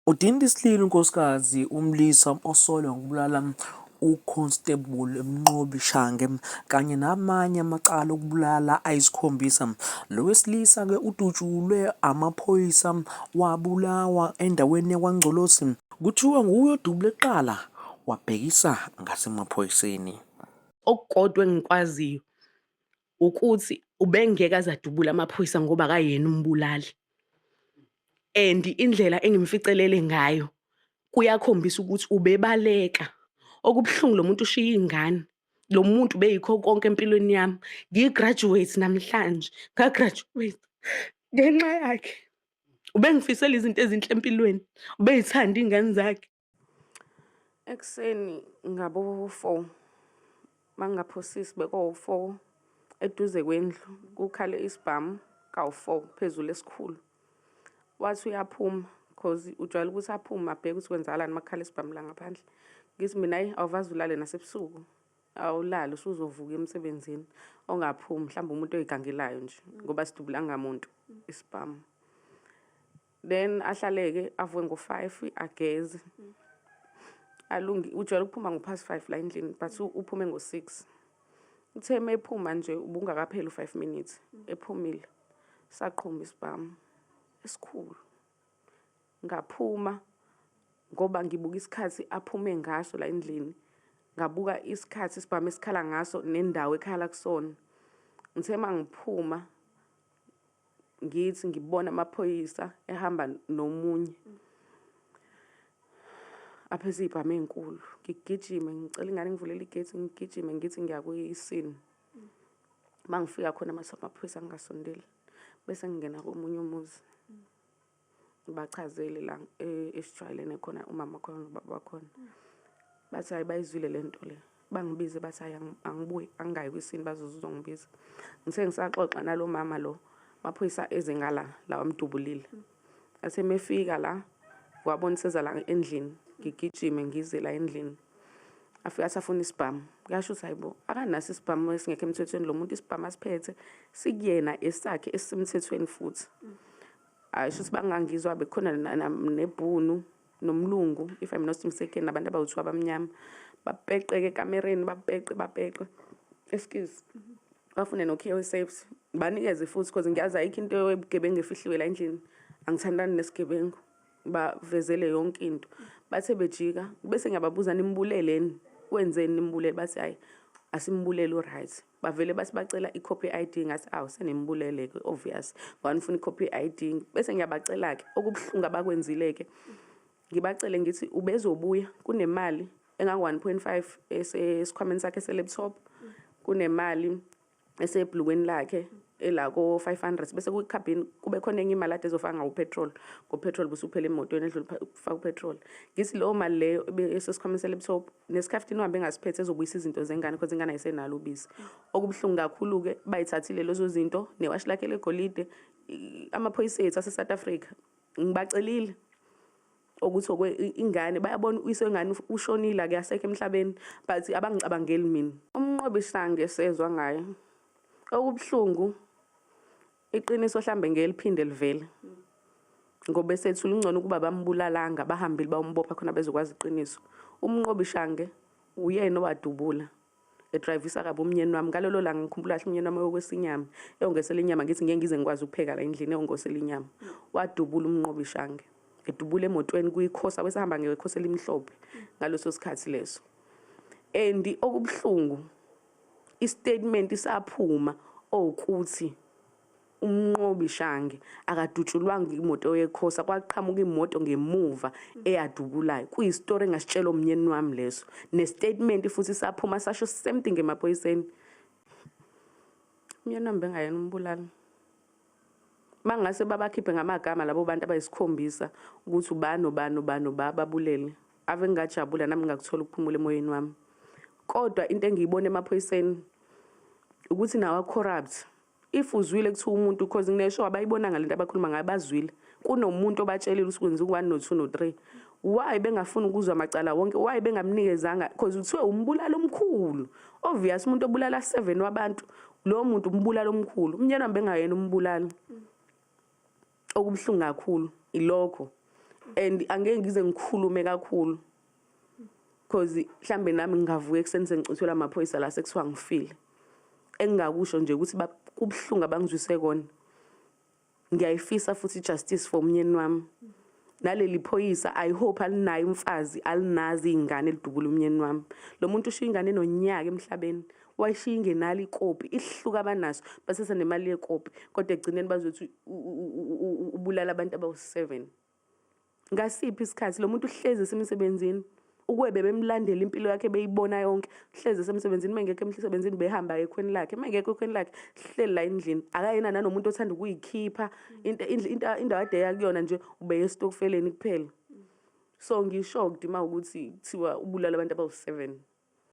uDindislile unkosikazi uMlisa osolwa ngokubulala uConstable Mnqobi Shange kanye namanye amacala okubulala ayisikhombisa. Lo wesilisa-ke udutshulwe amaphoyisa wabulawa endaweni yakwaNgcolosi. Kuthiwa nguye odubule kuqala wabhekisa ngasemaphoyiseni. Okukodwa engikwaziyo ukuthi ubengeke azadubula amaphoyisa ngoba akayena umbulali. And indlela engimficelele ngayo kuyakhombisa ukuthi ubebaleka. Okubuhlungu lo muntu ushiye ingane. Lo muntu beyikho konke empilweni yami. Ngigraduate namhlanje, ngagraduate ngenxa yakhe. Ubengifisela izinto ezinhle empilweni. Ubeyithanda iy'ngane zakhe. Ekuseni ngabo 4 mangingaphosisi beko-4 eduze kwendlu kukhale isibhamu kawu-4 phezulu esikhulu. Wathi uyaphuma because ujwayele ukuthi aphume abheke ukuthi kwenzakalani makhala isibhamu la ngaphandle. Ngithi mina hayi awuvazi ulale nasebusuku. Awulali usuzovuka emsebenzini. Ongaphumi mhlawumbe umuntu oyigangelayo nje ngoba sidubulanga muntu isibhamu. Then ahlaleke avuke ngo-5 ageze. Alungi ujwayele ukuphuma ngo-5:30 la endlini but uphume ngo-6. Uthe ephuma nje ubungakapheli u5 minutes ephumile. Saqhuma isibhamu esikhulu. Ngaphuma ngoba ngibuka isikhathi aphume ngaso la endlini. Ngabuka isikhathi isibhamu esikhala ngaso nendawo ekhala kusona. Ngithe mangiphuma ngithi ngibona amaphoyisa ehamba nomunye. Apheze ibhamu enkulu. Ngigijime ngicela ingane ngivulele igate ngigijime ngithi ngiya kuyisini. Mangifika khona amaphoyisa ngingasondeli. Bese ngingena komunye umuzi. Bachazele la esijwayelene khona umama khona nobaba wakhona. Bathi hayi bayizwile lento le. Bangibize bathi hayi angibuyi angayi kwisini bazozongibiza. Ngithe ngisaxoxa nalo mama lo amaphoyisa eze ngala la wamdubulile. Athe mefika la wabona seza la endlini. Ngigijime ngize la endlini. Afika safuna isibhamu. Ngasho ukuthi hayibo akanaso isibhamu esingekho emthethweni lo muntu isibhamu asiphethe sikuyena esakhe esimthethweni futhi. Ayisho ukuthi bangangizwa bekhona nebhunu nomlungu if I'm not mistaken nabantu abawu2 abamnyama bapeqeke ekamereni bapeqe excuse bafune no KO safety banikeze futhi because ngiyazi ayikho into yobugebengu efihliwe la endlini angithandani nesigebengu bavezele yonke into bathe bejika bese ngiyababuza nimbuleleni wenzeni nimbulele bathi hayi asimbulele uright bavele bathi bacela icopy ID ngathi senembulele ke obvious ngifuna icopy ID bese ngiyabacela ke okubuhlungu abakwenzile ke ngibacele ngithi ubezobuya kunemali enga 1.5 esikhwameni sakhe se-laptop kunemali esebhlukweni lakhe elako 500 bese kuyikhabhini kube khona enye imali ade ezofaka ngawo petrol ngopetrol busuphela emotweni edlula ukufaka upetrol ngithi lo mali leyo esesikhwameni se-laptop nesikhaftini uhambe engasiphethe ezobuyisa izinto zengane because ingane ayisenalo ubisi okubuhlungu kakhulu ke bayithathile lezo zinto newashi lakhe legolide amaphoyisa ethu ase-South Africa ngibacelile ukuthi ingane bayabona uyise wengane ushonile ake asekho emhlabeni but abangicabangeli mina uMnqobi Shange sezwe ngayo okubuhlungu iqiniso mhlambe ngeliphinde livele ngoba sethula ungcono kuba bambulalanga bahambile bayombopha khona bezokwazi iqiniso uMnqobi Shange uyena owadubula edrivisa kabi umnyeni wami ngalolo la ngikhumbula kahle umnyeni wami wokwesinyama eyongesela inyama ngithi ngeke ngize ngikwazi ukupheka la endlini eyongosela inyama wadubula uMnqobi Shange edubula emotweni kuyikhosa besahamba ngekhosa elimhlophe ngaloso sikhathi leso and okubuhlungu istatement isaphuma ukuthi uMnqobi Shange akadutshulwanga imoto yekhosa kwaqhamuka imoto ngemuva eyadubulayo kuyistory engasitshela umnyeni wami leso nestatement futhi saphuma sasho something emaphoyiseni umnyeni wami bengayena umbulali mangase babakhiphe ngamagama labo bantu abayisikhombisa ukuthi ubani babulele ave ngajabula nami ngakuthola ukuphumula emoyeni wami kodwa into engiyibona emaphoyiseni ukuthi nawa corrupt if uzwile kuthiwa umuntu because nginesho abayibona ngalento abakhuluma ngayo bazwile kunomuntu obatshelile ukuthi kwenza u1 no2 no3 why bengafuna ukuzwa amacala wonke why bengamnikezanga because uthiwe umbulalo omkhulu obvious umuntu obulala 7 wabantu lo muntu umbulalo omkhulu umnyana bengayena umbulali okubuhlungu kakhulu ilokho and angeke ngize ngikhulume kakhulu because mhlambe nami ngingavuka ekuseni sengicuthelwa amaphoyisa la sekuthiwa ngifile engingakusho nje ukuthi kubhlungu abangizwise kona ngiyayifisa futhi justice for umnyeni wami naleli phoyisa I hope alinayo umfazi alinazi ingane lidubula umnyeni wami lo muntu ushiya ingane nonyaka emhlabeni wayishiya ingenali ikopi ihluka abanaso basese nemali yekopi kodwa egcineni bazothi ubulala abantu abawu7 ngasiphi isikhathi lo muntu uhlezi esemsebenzini ukwebe bemlandela impilo yakhe beyibona yonke hleze semsebenzini mangekho emsebenzini behamba ekhweni lakhe mangekho ekhweni lakhe hleli la endlini akayena nanomuntu othanda ukuyikhipha indawo ade yakuyona nje ube yestokfeleni kuphela so ngisho ukudima ukuthi kuthiwa ubulala abantu abawu7